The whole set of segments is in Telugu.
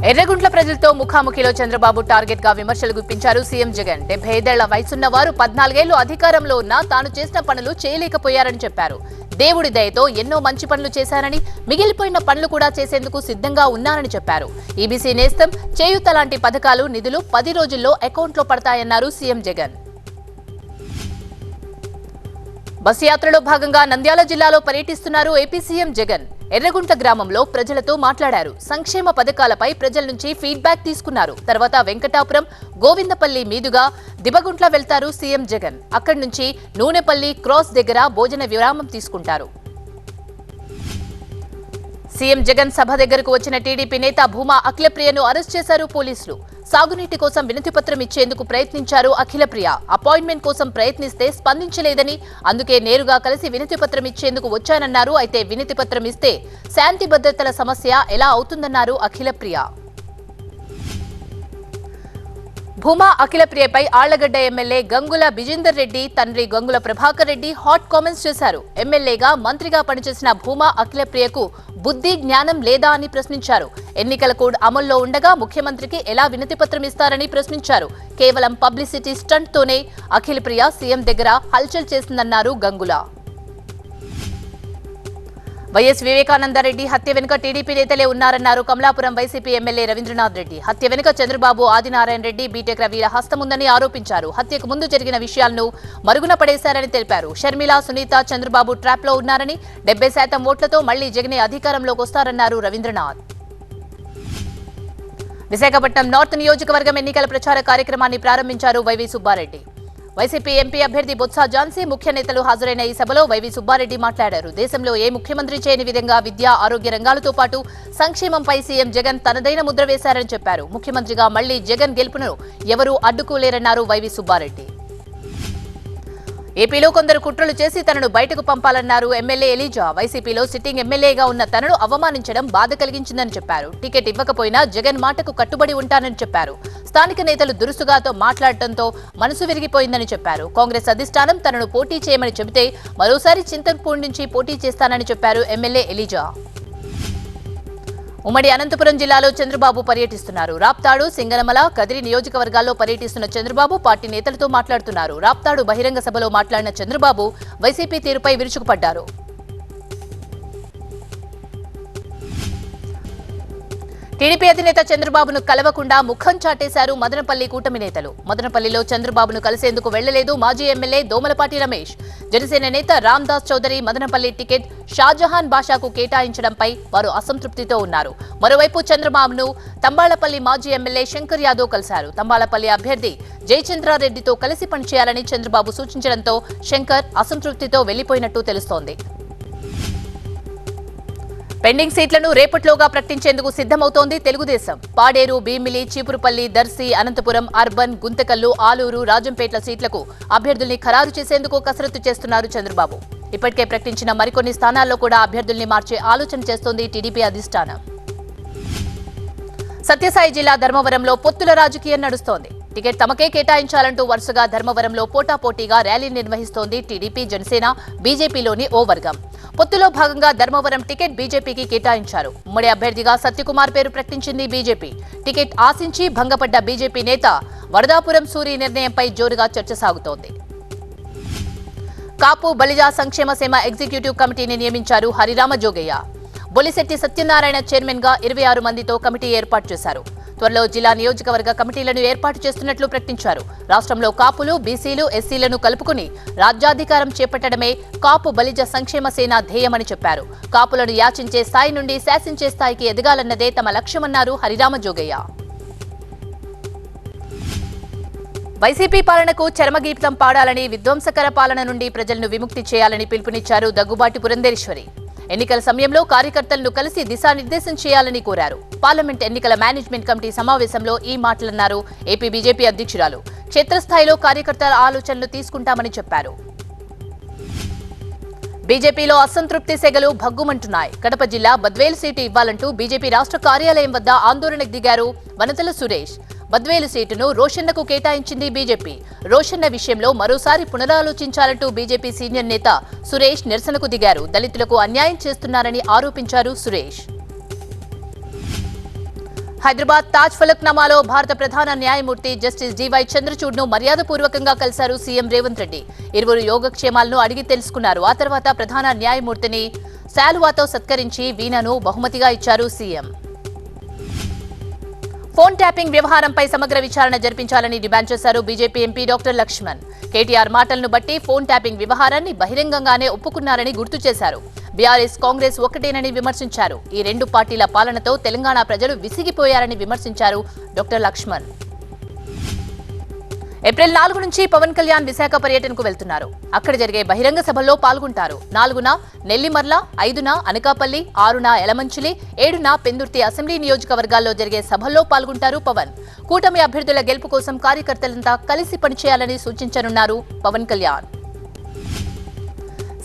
ఎర్రగుంట్ల ప్రజలతో ముఖాముఖిలో చంద్రబాబు టార్గెట్ గా విమర్శలు గుప్పించారు సీఎం జగన్. 75 ఏళ్ల వయసున్న వారు 14 ఏళ్లు అధికారంలో ఉన్నా తాను చేసిన పనులు చేయలేకపోయారని చెప్పారు. దేవుడి దయతో ఎన్నో మంచి పనులు చేశారని, మిగిలిపోయిన పనులు కూడా చేసేందుకు సిద్ధంగా ఉన్నారని చెప్పారు. ఈబీసీ నేస్తం, చేయూత లాంటి పథకాలు, నిధులు 10 రోజుల్లో అకౌంట్లో పడతాయన్నారు సీఎం జగన్. బస్సు యాత్రలో భాగంగా నంద్యాల జిల్లాలో పర్యటిస్తున్నారు ఏపీ సీఎం జగన్. ఎర్రగుంట్ల గ్రామంలో ప్రజలతో మాట్లాడారు. సంక్షేమ పథకాలపై ప్రజల నుంచి ఫీడ్బ్యాక్ తీసుకున్నారు. తర్వాత వెంకటాపురం, గోవిందపల్లి మీదుగా దిబగుంట్ల వెళ్తారు సీఎం జగన్. అక్కడి నుంచి నూనెపల్లి క్రాస్ దగ్గర భోజన విరామం తీసుకుంటారు. సీఎం జగన్ సభ దగ్గరకు వచ్చిన టీడీపీ నేత భూమా అఖిలప్రియను అరెస్ట్ చేశారు పోలీసులు. సాగునీటి కోసం వినతిపత్రం ఇచ్చేందుకు ప్రయత్నించారు అఖిలప్రియ. అపాయింట్మెంట్ కోసం ప్రయత్నిస్తే స్పందించలేదని, అందుకే నేరుగా కలిసి వినతిపత్రం ఇచ్చేందుకు వచ్చానన్నారు. అయితే వినతిపత్రం ఇస్తే శాంతి భద్రతల సమస్య ఎలా అవుతుందన్నారు అఖిలప్రియ. భూమా అఖిలప్రియపై ఆళ్లగడ్డ ఎమ్మెల్యే గంగుల బిజేందర్ రెడ్డి తండ్రి గంగుల ప్రభాకర్ రెడ్డి హాట్ కామెంట్స్ చేశారు. ఎమ్మెల్యేగా, మంత్రిగా పనిచేసిన భూమా అఖిలప్రియకు బుద్ధి, జ్ఞానం లేదా అని ప్రశ్నించారు. ఎన్నికల కోడ్ అమల్లో ఉండగా ముఖ్యమంత్రికి ఎలా వినతిపత్రం ఇస్తారని ప్రశ్నించారు. కేవలం పబ్లిసిటీ స్టంట్ తోనే అఖిలప్రియ సీఎం దగ్గర హల్చల్ చేసిందన్నారు గంగుల. వైఎస్ వివేకానందరెడ్డి హత్య వెనుక టీడీపీ నేతలే ఉన్నారన్నారు కమలాపురం వైసీపీ ఎమ్మెల్యే రవీంద్రనాథ్ రెడ్డి. హత్య వెనుక చంద్రబాబు, ఆదినారాయణ రెడ్డి, బీటెక్ రవిల హస్తముందని ఆరోపించారు. హత్యకు ముందు జరిగిన విషయాలను మరుగున పడేశారని తెలిపారు. షర్మిల, సునీత చంద్రబాబు ట్రాప్ లో ఉన్నారని, 70% ఓట్లతో మళ్లీ జగనే అధికారంలోకి వస్తారన్నారు రవీంద్రనాథ్. విశాఖపట్నం నార్త్ నియోజకవర్గం ఎన్నికల ప్రచార కార్యక్రమాన్ని ప్రారంభించారు వైవీ సుబ్బారెడ్డి. వైసీపీ ఎంపీ అభ్యర్థి బొత్స ఝాన్సీ, ముఖ్య నేతలు హాజరైన ఈ సభలో వైవీ సుబ్బారెడ్డి మాట్లాడారు. దేశంలో ఏ ముఖ్యమంత్రి చేయని విధంగా విద్య, ఆరోగ్య రంగాలతో పాటు సంక్షేమంపై సీఎం జగన్ తనదైన ముద్ర వేశారని చెప్పారు. ముఖ్యమంత్రిగా మళ్లీ జగన్ గెలుపును ఎవరూ అడ్డుకోలేరన్నారు వైవీ సుబ్బారెడ్డి. ఏపీలో కొందరు కుట్రలు చేసి తనను బయటకు పంపాలన్నారు ఎమ్మెల్యే ఎలీజా. వైసీపీలో సిట్టింగ్ ఎమ్మెల్యేగా ఉన్న తనను అవమానించడం బాధ కలిగించిందని చెప్పారు. టికెట్ ఇవ్వకపోయినా జగన్ మాటకు కట్టుబడి ఉంటానని చెప్పారు. స్థానిక నేతలు దురుసుగాతో మాట్లాడటంతో మనసు విరిగిపోయిందని చెప్పారు. కాంగ్రెస్ అధిష్టానం తనను పోటీ చేయమని చెబితే మరోసారి చింతన్పూర్ నుంచి పోటీ చేస్తానని చెప్పారు ఎమ్మెల్యే ఎలీజా. ఉమ్మడి అనంతపురం జిల్లాలో చంద్రబాబు పర్యటిస్తున్నారు. రాప్తాడు, సింగనమల, కదిరి నియోజకవర్గాల్లో పర్యటిస్తున్న చంద్రబాబు పార్టీ నేతలతో మాట్లాడుతున్నారు. రాప్తాడు బహిరంగ సభలో మాట్లాడిన చంద్రబాబు వైసీపీ తీరుపై విరుచుకుపడ్డారు. టీడీపీ అధినేత చంద్రబాబును కలవకుండా ముఖం చాటేశారు మదనపల్లి కూటమి నేతలు. మదనపల్లిలో చంద్రబాబును కలిసేందుకు వెళ్లలేదు మాజీ ఎమ్మెల్యే దోమలపాటి రమేష్. జనసేన నేత రామ్దాస్ చౌదరి మదనపల్లి టికెట్ షాజహాన్ బాషాకు కేటాయించడంపై వారు అసంతృప్తితో ఉన్నారు. మరోవైపు చంద్రబాబును తంబాళ్లపల్లి మాజీ ఎమ్మెల్యే శంకర్ యాదవ్ కలిశారు. తంబాళ్లపల్లి అభ్యర్థి జయచంద్రారెడ్డితో కలిసి పనిచేయాలని చంద్రబాబు సూచించడంతో శంకర్ అసంతృప్తితో వెళ్లిపోయినట్టు తెలుస్తోంది. పెండింగ్ సీట్లను రేపట్లోగా ప్రకటించేందుకు సిద్ధమవుతోంది తెలుగుదేశం. పాడేరు, భీమిలి, చీపురుపల్లి, దర్శి, అనంతపురం, అర్బన్, గుంతకల్లు, ఆలూరు, రాజంపేట్ల సీట్లకు అభ్యర్థుల్ని ఖరారు చేసేందుకు కసరత్తు చేస్తున్నారు చంద్రబాబు. ఇప్పటికే ప్రకటించిన మరికొన్ని స్థానాల్లో కూడా అభ్యర్థుల్ని మార్చే ఆలోచన చేస్తోంది టీడీపీ అధిష్టానం. సత్యసాయి జిల్లా ధర్మవరంలో పొత్తుల రాజకీయం నడుస్తోంది. టికెట్ తమకే కేటాయించాలంటూ వరుసగా ధర్మవరంలో పోటాపోటీగా ర్యాలీ నిర్వహిస్తోంది టీడీపీ, జనసేన, బీజేపీలోని ఓ వర్గం. పొత్తులో భాగంగా ధర్మవరం టికెట్ బీజేపీకి కేటాయించారు. ఉమ్మడి అభ్యర్థిగా సత్యకుమార్ పేరు ప్రకటించింది బీజేపీ. టికెట్ ఆశించి భంగపడ్డ బీజేపీ నేత వరదాపురం సూరి నిర్ణయంపై జోరుగా చర్చ సాగుతోంది. కాపు బలిజ సంక్షేమ సేన ఎగ్జిక్యూటివ్ కమిటీని నియమించారు హరిరామ జోగయ్య. బొలిశెట్టి సత్యనారాయణ చైర్మన్ గా 26 మందితో కమిటీ ఏర్పాటు చేశారు. త్వరలో జిల్లా నియోజకవర్గ కమిటీలను ఏర్పాటు చేస్తున్నట్లు ప్రకటించారు. రాష్ట్రంలో కాపులు, బీసీలు, ఎస్సీలను కలుపుకుని రాజ్యాధికారం చేపట్టడమే కాపు బలిజ సంక్షేమ సేన ధ్యేయమని చెప్పారు. కాపులను యాచించే స్థాయి నుండి శాసించే స్థాయికి ఎదగాలన్నదే తమ లక్ష్యమన్నారు హరిరామ జోగయ్య. వైసీపీ పాలనకు చరమగీతం పాడాలని, విధ్వంసకర పాలన నుండి ప్రజలను విముక్తి చేయాలని పిలుపునిచ్చారు దగ్గుబాటి పురంధేశ్వరి. ఎన్నికల సమయంలో కార్యకర్తలను కలిసి దిశానిర్దేశం చేయాలని కోరారు. పార్లమెంట్ ఎన్నికల మేనేజ్మెంట్ కమిటీ సమావేశంలో ఈ మాటలన్నారు ఏపీ బీజేపీ అధ్యక్షురాలు. క్షేత్రస్థాయిలో కార్యకర్తల ఆలోచనలు తీసుకుంటామని చెప్పారు. బీజేపీలో అసంతృప్తి సెగలు భగ్గుమంటున్నాయి. కడప జిల్లా బద్వేలు సీటు ఇవ్వాలంటూ బీజేపీ రాష్ట్ర కార్యాలయం వద్ద ఆందోళనకు దిగారు వనతల సురేష్. బద్వేలు సీటును రోషన్నకు కేటాయించింది బీజేపీ. రోషన్న విషయంలో మరోసారి పునరాలోచించాలంటూ బీజేపీ సీనియర్ నేత సురేష్ నిరసనకు దిగారు. దళితులకు అన్యాయం చేస్తున్నారని ఆరోపించారు సురేష్. హైదరాబాద్ తాజ్ ఫలక్నామాలో భారత ప్రధాన న్యాయమూర్తి జస్టిస్ డివై చంద్రచూడ్ను మర్యాదపూర్వకంగా కలిశారు సీఎం రేవంత్ రెడ్డి. ఇరువురు యోగక్షేమాలను అడిగి తెలుసుకున్నారు. ఆ తర్వాత ప్రధాన న్యాయమూర్తిని శాలువాతో సత్కరించి వీణను బహుమతిగా ఇచ్చారు సీఎం. ఫోన్ ట్యాపింగ్ వ్యవహారంపై సమగ్ర విచారణ జరిపించాలని డిమాండ్ చేశారు BJP MP doctor Lakshman. KTR మాటలను బట్టి ఫోన్ ట్యాపింగ్ వ్యవహారాన్ని బహిరంగంగానే ఒప్పుకున్నారని గుర్తు చేశారు. బీఆర్ఎస్, కాంగ్రెస్ ఒకటేనని విమర్శించారు. ఈ రెండు పార్టీల పాలనతో తెలంగాణ ప్రజలు విసిగిపోయారని విమర్శించారు డాక్టర్ లక్ష్మణ్. ఏప్రిల్ 4 నుంచి పవన్ కళ్యాణ్ విశాఖ పర్యటనకు వెళ్తున్నారు. అక్కడ జరిగే బహిరంగ సభల్లో పాల్గొంటారు. 4న నెల్లిమర్ల, 5న అనకాపల్లి, 6న యలమంచిలి, 7న పెందుర్తి అసెంబ్లీ నియోజకవర్గాల్లో జరిగే సభల్లో పాల్గొంటారు పవన్. కూటమి అభ్యర్థుల గెలుపు కోసం కార్యకర్తలంతా కలిసి పనిచేయాలని సూచించనున్నారు పవన్ కళ్యాణ్.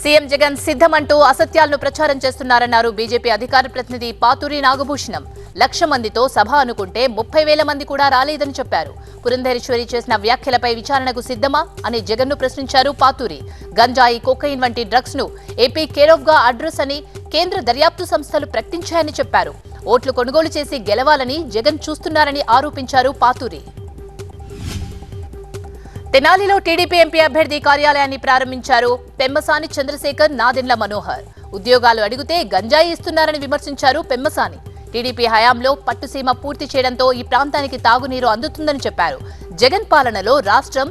సీఎం జగన్ సిద్ధమంటూ అసత్యాలను ప్రచారం చేస్తున్నారన్నారు బీజేపీ అధికార ప్రతినిధి పాతూరి నాగభూషణం. 1,00,000 మందితో సభ అనుకుంటే 30,000 మంది కూడా రాలేదని చెప్పారు. పురంధేశ్వరి చేసిన వ్యాఖ్యలపై విచారణకు సిద్ధమా అని జగన్ను ప్రశ్నించారు పాతూరి. గంజాయి, కొకైన్ వంటి డ్రగ్స్ ను ఏపీ కేర్ గా అడ్రస్ అని కేంద్ర దర్యాప్తు సంస్థలు ప్రకటించాయని చెప్పారు. ఓట్లు కొనుగోలు చేసి గెలవాలని జగన్ చూస్తున్నారని ఆరోపించారు పాతూరి. తెనాలిలో టీడీపీ ఎంపీ అభ్యర్థి కార్యాలయాన్ని ప్రారంభించారు పెమ్మసాని చంద్రశేఖర్, నాదెండ్ల మనోహర్. ఉద్యోగాలు అడిగితే గంజాయి ఇస్తున్నారని విమర్శించారు పెమ్మసాని. టీడీపీ హయాంలో పట్టుసీమ పూర్తి చేయడంతో ఈ ప్రాంతానికి తాగునీరు అందుతుందని చెప్పారు. జగన్ పాలనలో రాష్ట్రం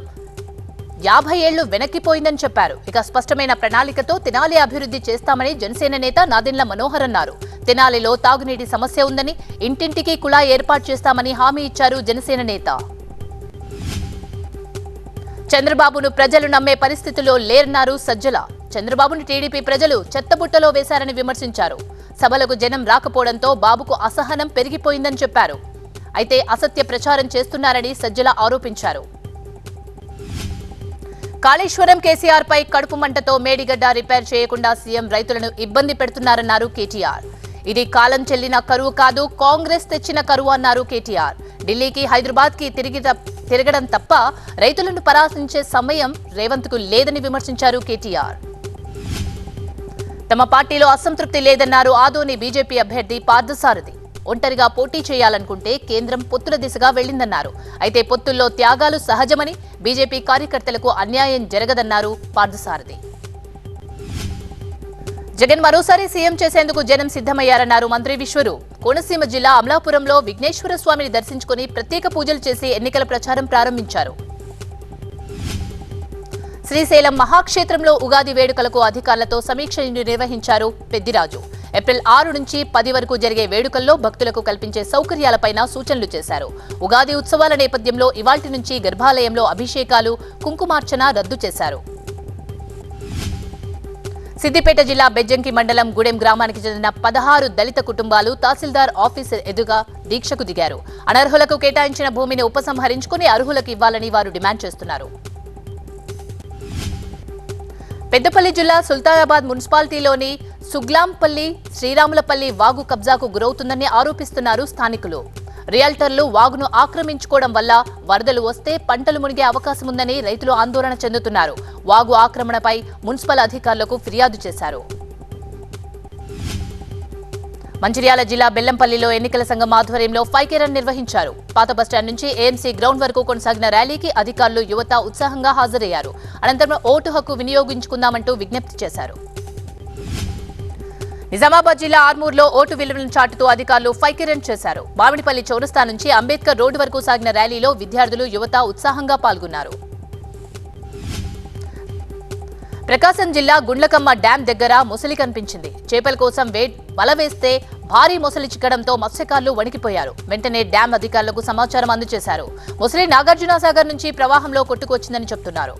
50 ఏళ్లు వెనక్కిపోయిందని చెప్పారు. ఇక స్పష్టమైన ప్రణాళికతో తెనాలి అభివృద్ధి చేస్తామని జనసేన నేత నాదెండ్ల మనోహర్ అన్నారు. తెనాలిలో తాగునీటి సమస్య ఉందని, ఇంటింటికి కుళాయి ఏర్పాటు చేస్తామని హామీ ఇచ్చారు జనసేన నేత. చంద్రబాబును ప్రజలు నమ్మే పరిస్థితుల్లో లేరన్నారు సజ్జల. చంద్రబాబును టీడీపీ ప్రజలు చెత్తబుట్టలో వేశారని విమర్శించారు. సభలకు జనం రాకపోవడంతో బాబుకు అసహనం పెరిగిపోయిందని చెప్పారు. అయితే అసత్య ప్రచారం చేస్తున్నారని సజ్జల ఆరోపించారు. కాళేశ్వరం కేసీఆర్ పై కడుపు మంటతో మేడిగడ్డ రిపేర్ చేయకుండా సీఎం రైతులను ఇబ్బంది పెడుతున్నారన్నారు కేటీఆర్. ఇది కాలం చెల్లిన కరువు కాదు, కాంగ్రెస్ తెచ్చిన కరువు అన్నారు కేటీఆర్. ఢిల్లీకి, హైదరాబాద్ కి తిరగడం తప్ప రైతులను పరామర్శించే సమయం రేవంత్ కు లేదని విమర్శించారు కేటీఆర్. తమ పార్టీలో అసంతృప్తి లేదన్నారు ఆదోని బీజేపీ అభ్యర్థి పార్థసారథి. ఒంటరిగా పోటీ చేయాలనుకుంటే కేంద్రం పొత్తుల దిశగా వెళ్లిందన్నారు. అయితే పొత్తుల్లో త్యాగాలు సహజమని, బీజేపీ కార్యకర్తలకు అన్యాయం జరగదన్నారు పార్థసారథి. జగన్ మరోసారి సీఎం చేసేందుకు జనం సిద్ధమయ్యారన్నారు మంత్రి విశ్వరూప్. కోనసీమ జిల్లా అమలాపురంలో విఘ్నేశ్వర స్వామిని దర్శించుకుని ప్రత్యేక పూజలు చేసి ఎన్నికల ప్రచారం ప్రారంభించారు. శ్రీశైలం మహాక్షేత్రంలో ఉగాది వేడుకలకు అధికారులతో సమీక్ష నిర్వహించారు పెద్దిరాజు. ఏప్రిల్ 6 నుంచి 10 వరకు జరిగే వేడుకల్లో భక్తులకు కల్పించే సౌకర్యాలపైన సూచనలు చేశారు. ఉగాది ఉత్సవాల నేపథ్యంలో ఇవాల్టి నుంచి గర్భాలయంలో అభిషేకాలు, కుంకుమార్చన రద్దు చేశారు. సిద్దిపేట జిల్లా బెజ్జంకి మండలం గూడెం గ్రామానికి చెందిన 16 దళిత కుటుంబాలు తహసీల్దార్ ఆఫీసు ఎదురుగా దీక్షకు దిగారు. అనర్హులకు కేటాయించిన భూమిని ఉపసంహరించుకుని అర్హులకు ఇవ్వాలని వారు డిమాండ్ చేస్తున్నారు. పెద్దపల్లి జిల్లా సుల్తానాబాద్ మున్సిపాలిటీలోని సుగ్లాంపల్లి, శ్రీరాములపల్లి వాగు కబ్జాకు గురవుతుందని ఆరోపిస్తున్నారు స్థానికులు. రియల్టర్లు వాగును ఆక్రమించుకోవడం వల్ల వరదలు వస్తే పంటలు మునిగే అవకాశం ఉందని రైతులు ఆందోళన చెందుతున్నారు. వాగు ఆక్రమణపై మున్సిపల్ అధికారులకు ఫిర్యాదు చేశారు. మంచిర్యాల జిల్లా బెల్లంపల్లిలో ఎన్నికల సంఘం ఆధ్వర్యంలో ఫైకే రన్ నిర్వహించారు. పాత బస్టాండ్ నుంచి ఏఎంసీ గ్రౌండ్ వరకు కొనసాగిన ర్యాలీకి అధికారులు, యువత ఉత్సాహంగా హాజరయ్యారు. అనంతరం ఓటు హక్కు వినియోగించుకుందామంటూ విజ్ఞప్తి చేశారు. నిజామాబాద్ జిల్లా ఆర్మూర్లో ఓటు విలువలను చాటుతూ అధికారులు ఫైకే రన్ చేశారు. మామిడిపల్లి చౌరస్తా నుంచి అంబేద్కర్ రోడ్డు వరకు సాగిన ర్యాలీలో విద్యార్థులు, యువత ఉత్సాహంగా పాల్గొన్నారు. ప్రకాశం జిల్లా గుండ్లకమ్మ డ్యాం దగ్గర మొసలి కనిపించింది. చేపల కోసం వల వేస్తే భారీ మొసలి చిక్కడంతో మత్స్యకారులు వణికిపోయారు. వెంటనే డ్యాం అధికారులకు సమాచారం అందజేశారు. మొసలి నాగార్జునసాగర్ నుంచి ప్రవాహంలో కొట్టుకొచ్చిందని చెబుతున్నారు.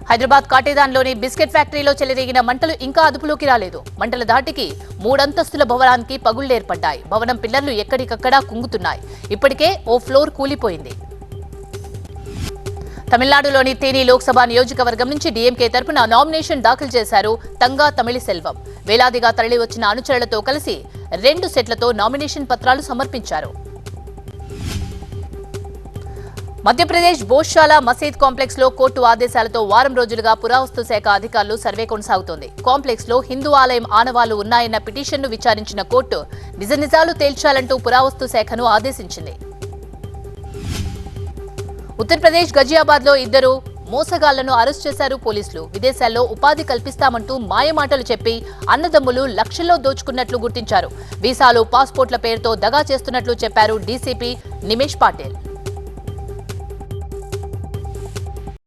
హైదరాబాద్ కాటేదాన్లోని బిస్కెట్ ఫ్యాక్టరీలో చెలరేగిన మంటలు ఇంకా అదుపులోకి రాలేదు. మంటల ధాటికి 3 అంతస్తుల భవనానికి పగుళ్లేర్పడ్డాయి. భవనం పిల్లర్లు ఎక్కడికక్కడా కుంగుతున్నాయి. ఇప్పటికే ఓ ఫ్లోర్ కూలిపోయింది. తమిళనాడులోని తేని లోక్సభ నియోజకవర్గం నుంచి డీఎంకే తరపున నామినేషన్ దాఖలు చేశారు తంగా తమిళిసెల్వం. వేలాదిగా తరలివచ్చిన అనుచరులతో కలిసి 2 సెట్లతో నామినేషన్ పత్రాలు సమర్పించారు. మధ్యప్రదేశ్ భోజ్శాల మసీద్ కాంప్లెక్స్ లో కోర్టు ఆదేశాలతో వారం రోజులుగా పురావస్తు శాఖ అధికారులు సర్వే కొనసాగుతోంది. కాంప్లెక్స్ లో హిందూ ఆలయం ఆనవాళ్లు ఉన్నాయన్న పిటిషన్ను విచారించిన కోర్టు నిజాలు తేల్చాలంటూ పురావస్తు శాఖను ఆదేశించింది. ఉత్తరప్రదేశ్ గజియాబాద్ లో ఇద్దరు మోసగాళ్లను అరెస్ట్ చేశారు పోలీసులు. విదేశాల్లో ఉపాధి కల్పిస్తామంటూ మాయమాటలు చెప్పి అన్నదమ్ములు లక్షల్లో దోచుకున్నట్లు గుర్తించారు. వీసాలు, పాస్పోర్ట్ల పేరుతో దగా చేస్తున్నట్లు చెప్పారు డీసీపీ నిమేష్ పాటిల్.